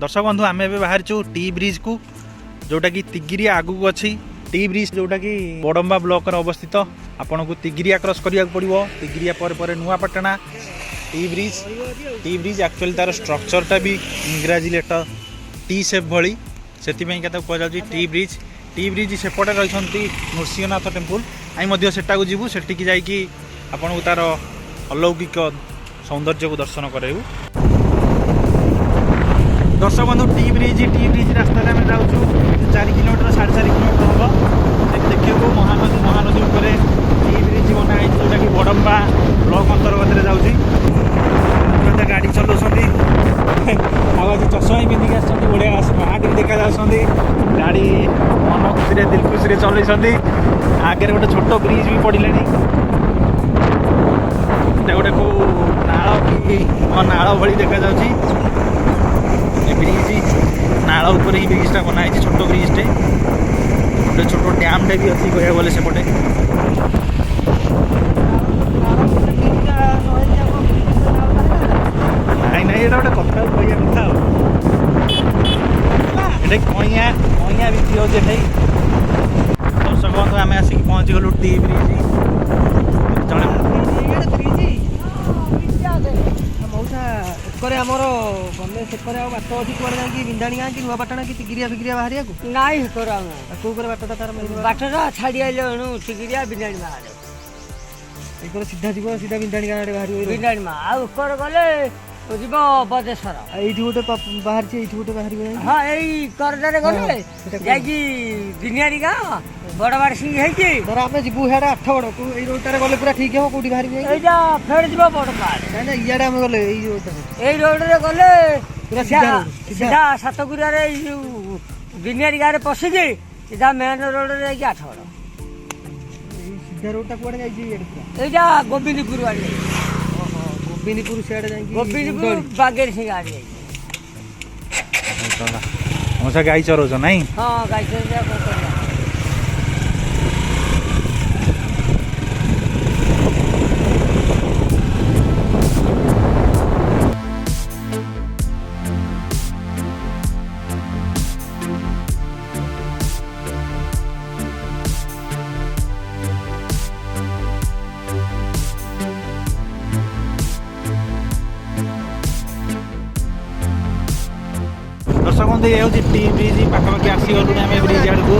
दर्शक बंधु आम ए बाहर टी ब्रिज को जोटा कि तिगिरिया आगू को अच्छी टी ब्रिज जोटा कि बड़म्बा ब्लॉक अवस्थित आपन को तिगिरिया क्रॉस करिया पड़ो तिगिरिया पर नुआपाटना टी ब्रिज एक्चुअली तार स्ट्रक्चरटा भी इंग्राजी लेटर टी शेप भली से कह टी ब्रिज सेपटे रही नृसिंहनाथ टेम्पल आम सेटा को जीवु सेठी जाकि आपन को तार अलौकिक सौंदर्य को दर्शन कराइबू। दर्शक बंधु टी ब्रिज रास्ता आम जाऊँ 4 किलोमीटर 4.5 किलोमीटर हम देखिए महानदी उपर टी ब्रिज बनाई जोटा कि बड़म्बा ब्लॉक अंतर्गत जाऊँगी गाड़ी चलाऊँगी आज चषमा पिंधिक बढ़िया स्मार्ट भी देखा गाड़ी मन खुशी दिल खुशी चलती आगे गोटे छोट ब्रिज भी पड़े गोटे कौ नाल कि नाल भली देखा ब्रिज नाल उपर ही ब्रिजटा बनाई छोट ब्रिजटे गोटे छोट डैमटे भी अच्छी कह गले सेपटे नाई नाई ये गोटे कथा कह कथा ये कइया बिक्री हो दर्शक बंधु आम आसिक पहुँची गलु टी ब्रिज जड़े आमर गले से बाट अच्छी कुआड़े जाकि बिंधाणी गाँ कि नुआपाटना कि तिगिरिया फिगिरिया बाहर नाई कौ बाटा तार बाटा छाड़ी आइले तिगिरिया बिंधाणी बाहर सीधा जीव सीधा बिंधाणी गाँ बाहर बिंधाणी माँ आकर गले जीव बदेश्वर ये गोटे बाहर गोटे बाहर हाँ यही करदारे गले जाकि बिनियारी गाँ बड़ बाड़ सिंह है आम जीवु हियाड़े 8 बड़ ये रोडटारे गले पूरा ठीक है कौटी बाहर एटा फेर जीव बड़ पाड़ ना इयाड़े आम गले यही रोड रे गले पूरा सीधा सातगुरिया रे बिनियारी गाँव पशिकी सीधा मेन रोड रे 8 बड़ सीधा रोडटा कुआड़े एटा गोविंदपुर आड़े गोविंदपुर सियाड़े गोविंदपुर बागेर सिंह आड़े मसा गाई चरोज नाई हाँ गाई चरोज दर्शक बंधु ये हूँ टी ब्रिज पाखापाखि आसीगलु आम ब्रिज आड़ को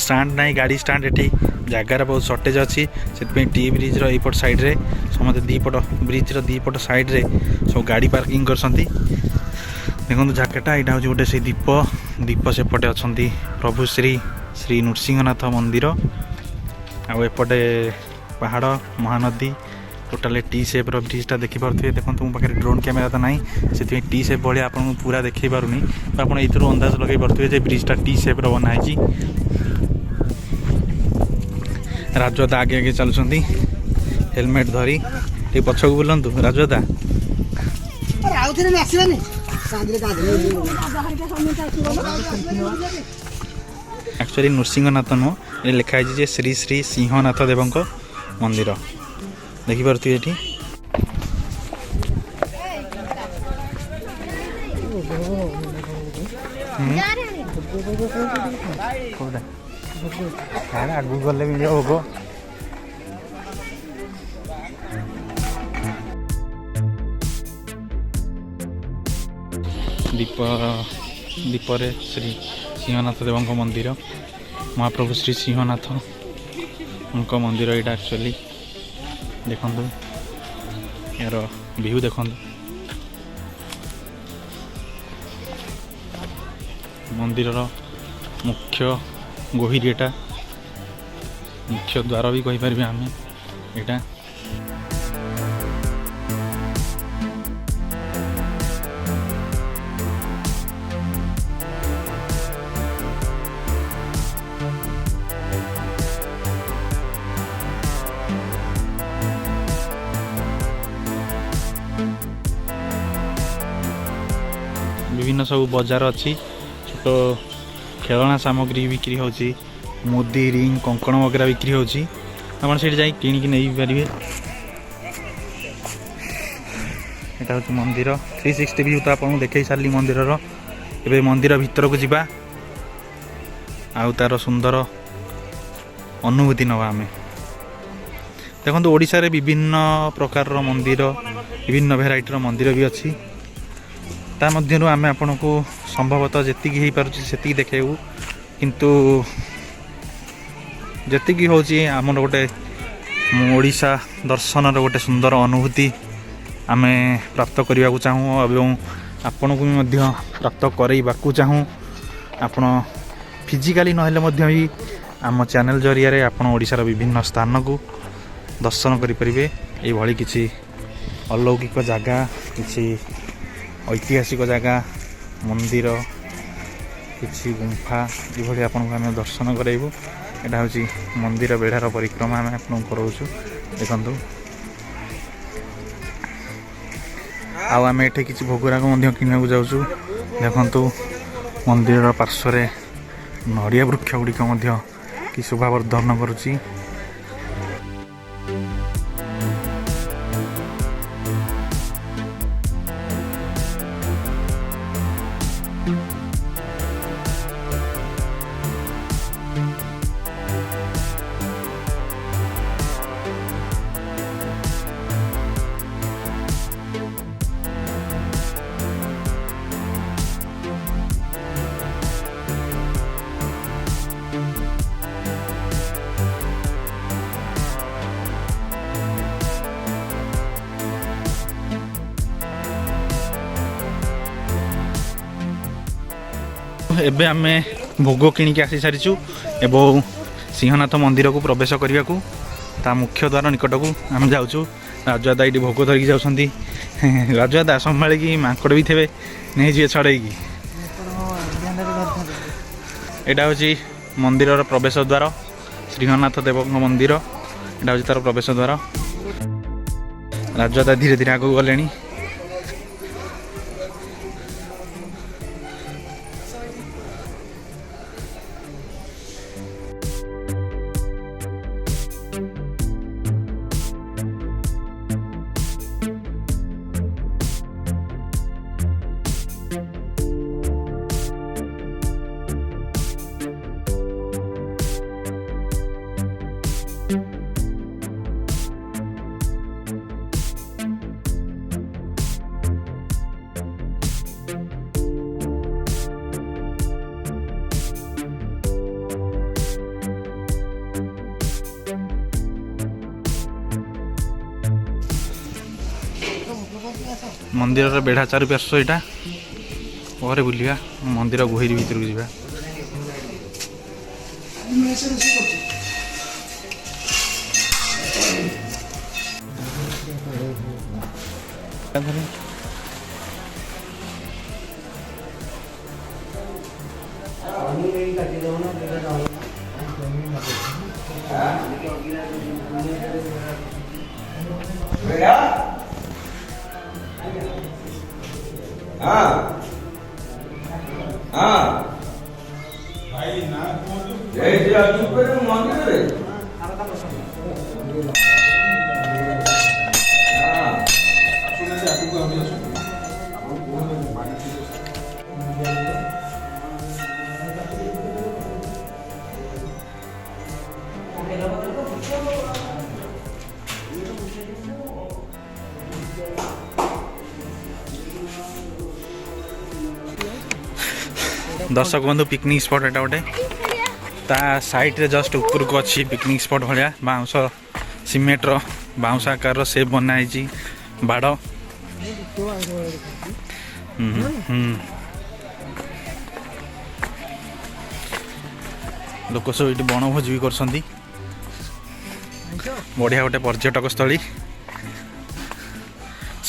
स्टाण्ड ना गाड़ी स्टाण्ड ये जगार बहुत सर्टेज अच्छी से टी ब्रिज रईपट साइड रे समस्त दीपट ब्रिज दीपट साइड रे सब गाड़ी पार्किंग कर देखो जगटा यहाँ हूँ गोटे से दीप दीप सेपटे अच्छा प्रभु श्री श्री नृसिंहनाथ मंदिर आपटे पहाड़ महानदी टोटाल टी शेप ब्रिजटा देखिपे देखो मो पाखे ड्रोन कैमेरा तो ना से टी शेप भाया आपको पूरा देखी पारूनी आप अंदाज लगे पारे ब्रिजटा टी शेप बनाई राजदा आगे आगे चलुँच हेलमेट धरी पछक बुलंतु राजदा एक्चुअली नृसिंहनाथ नुह ये लिखाई श्री श्री सिंहनाथ देव मंदिर देखिपे ये आगू गले मिल भोग दीपरे श्री सिंहनाथ देव मंदिर महाप्रभु श्री सिंहनाथ मंदिर यहाँ एक्चुअली देखु यार व्यू देखु मंदिर मुख्य गोहिरी एटा मुख्य द्वार भी कहीपर आम यहाँ विभिन्न सब बजार अच्छी छोट खेलना सामग्री बिक्री होची मुदी रिंग कंकण वगैरह बिक्री होची आपण से जाई किनिक नहीं पारे। यहाँ हूँ मंदिर 360 व्यू तो आपको देखे सारी मंदिर एवं मंदिर भीतर को जीवा आउ तार सुंदर अनुभूति नवा आम देखो ओडिशा रे विभिन्न प्रकार मंदिर विभिन्न भेराइटर मंदिर भी अच्छी ता मध्यरु आमे आपनको संभवतः जेतिकी हो पारुछि सेतिकी देखेबू किंतु जेतिकी होछि हमर गोटे ओडिशा दर्शनर गोटे सुंदर अनुभूति आमे प्राप्त करने को चाहूँ एवं आपण को भी प्राप्त करवाक चाहूँ आपण फिजिकाली नहेले मध्य भी आम चैनल जरिया आपण ओडिशार विभिन्न स्थान को दर्शन करें ये किसी अलौकिक जगह किसी ऐतिहासिक जगह मंदिर किसी गुंफा ये आपन को आम दर्शन कराइबू। यहाँ हूँ मंदिर बेढ़ार परिक्रमा आम आप कराऊँ देखु आम एठे किसी भोगराग किणा जाऊँ देखु मंदिर पार्श्व नड़िया वृक्ष गुड़िक कि शोभावर्धन करुच्ची एबे आमे भोग किणिक आसी सारीचु एवं सिंहनाथ मंदिर को प्रवेश करने को ता मुख्य द्वार निकट को आम जाऊँ राजदा ये भोग धरिकी जाऊँगी राजदा संभाल की माकड़ भी थे नहीं जी छड़े यहाँ हूँ मंदिर प्रवेश द्वार सिंहनाथ देव मंदिर यहाँ हूँ तार प्रवेश द्वार राजदा धीरे धीरे आगे गले मंदिर बेढ़ा चारु पार्श्व यहाँ पर बुलिया मंदिर गुहिरी भीतर को जावा दर्शक बंधु पिकनिक स्पॉट एटा गोटे ता साइड रे जस्ट ऊपर को अच्छी पिकनिक स्पॉट भाया बाउंस सीमेंट रो बाउंस आकार से बनाई बाड़ लोक सब ये बनभोज भी कर बढ़िया गोटे पर्यटक स्थली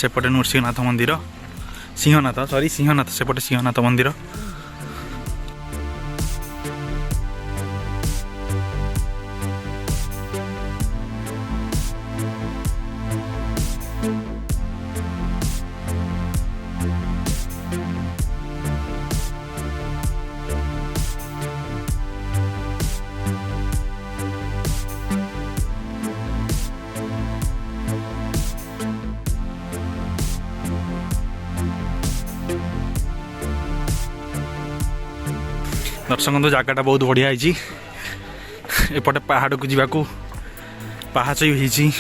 सेपटे नृसिंहनाथ मंदिर सिंहनाथ सेपटे सिंहनाथ मंदिर दर्शक बंधु जगटा बहुत बढ़िया एपटे पहाड़ को जावाक पाहाच भी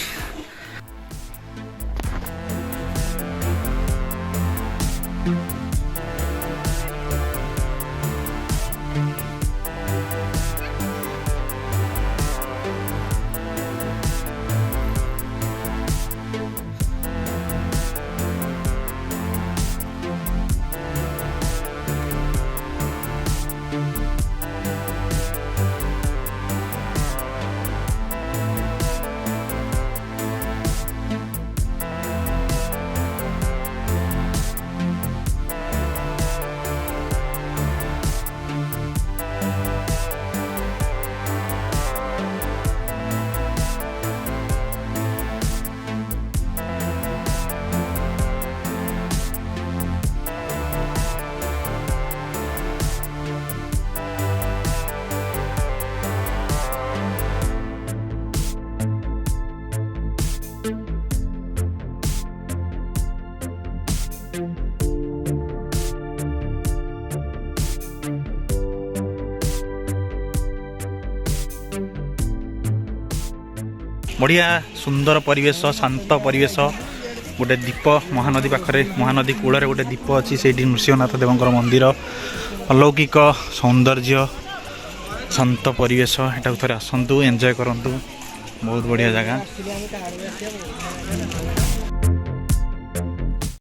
बढ़िया सुंदर परिवेश शांत परिवेश गोटे दीप महानदी पाखरे महानदी कूल गोटे दीप अच्छी से नृसिंहनाथ देवंकर मंदिर अलौकिक सौंदर्य शांत परिवेश एटा थोड़े आसतु एंजॉय करंतु बहुत बढ़िया जगह।